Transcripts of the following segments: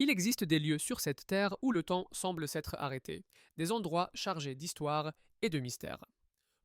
Il existe des lieux sur cette terre où le temps semble s'être arrêté, des endroits chargés d'histoire et de mystère.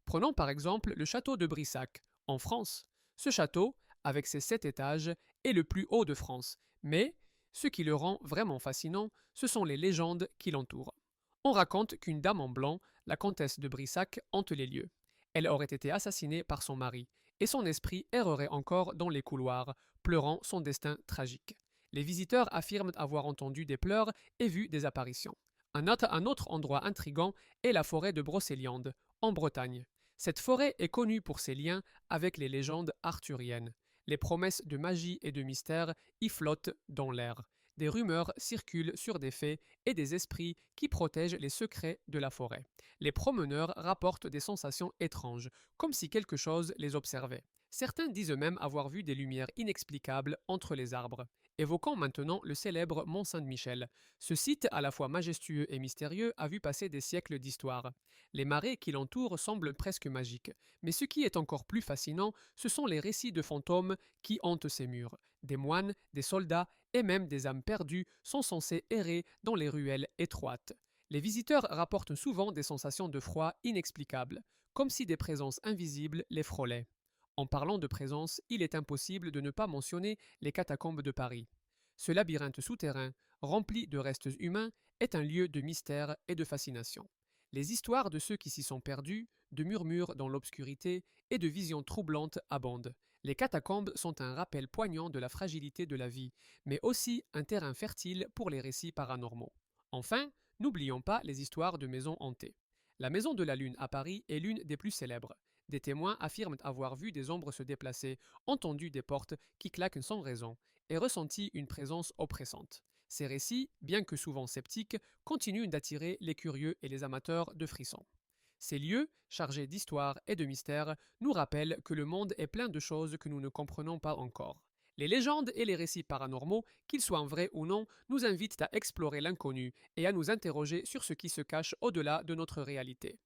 Prenons par exemple le château de Brissac, en France. Ce château, avec ses 7 étages, est le plus haut de France, mais ce qui le rend vraiment fascinant, ce sont les légendes qui l'entourent. On raconte qu'une dame en blanc, la comtesse de Brissac, hante les lieux. Elle aurait été assassinée par son mari, et son esprit errerait encore dans les couloirs, pleurant son destin tragique. Les visiteurs affirment avoir entendu des pleurs et vu des apparitions. Un autre endroit intrigant est la forêt de Brocéliande, en Bretagne. Cette forêt est connue pour ses liens avec les légendes arthuriennes. Les promesses de magie et de mystère y flottent dans l'air. Des rumeurs circulent sur des fées et des esprits qui protègent les secrets de la forêt. Les promeneurs rapportent des sensations étranges, comme si quelque chose les observait. Certains disent même avoir vu des lumières inexplicables entre les arbres. Évoquons maintenant le célèbre Mont Saint-Michel. Ce site, à la fois majestueux et mystérieux, a vu passer des siècles d'histoire. Les marais qui l'entourent semblent presque magiques. Mais ce qui est encore plus fascinant, ce sont les récits de fantômes qui hantent ces murs. Des moines, des soldats et même des âmes perdues sont censés errer dans les ruelles étroites. Les visiteurs rapportent souvent des sensations de froid inexplicables, comme si des présences invisibles les frôlaient. En parlant de présence, il est impossible de ne pas mentionner les catacombes de Paris. Ce labyrinthe souterrain, rempli de restes humains, est un lieu de mystère et de fascination. Les histoires de ceux qui s'y sont perdus, de murmures dans l'obscurité et de visions troublantes abondent. Les catacombes sont un rappel poignant de la fragilité de la vie, mais aussi un terrain fertile pour les récits paranormaux. Enfin, n'oublions pas les histoires de maisons hantées. La Maison de la Lune à Paris est l'une des plus célèbres. Des témoins affirment avoir vu des ombres se déplacer, entendu des portes qui claquent sans raison, et ressenti une présence oppressante. Ces récits, bien que souvent sceptiques, continuent d'attirer les curieux et les amateurs de frissons. Ces lieux, chargés d'histoire et de mystère, nous rappellent que le monde est plein de choses que nous ne comprenons pas encore. Les légendes et les récits paranormaux, qu'ils soient vrais ou non, nous invitent à explorer l'inconnu et à nous interroger sur ce qui se cache au-delà de notre réalité.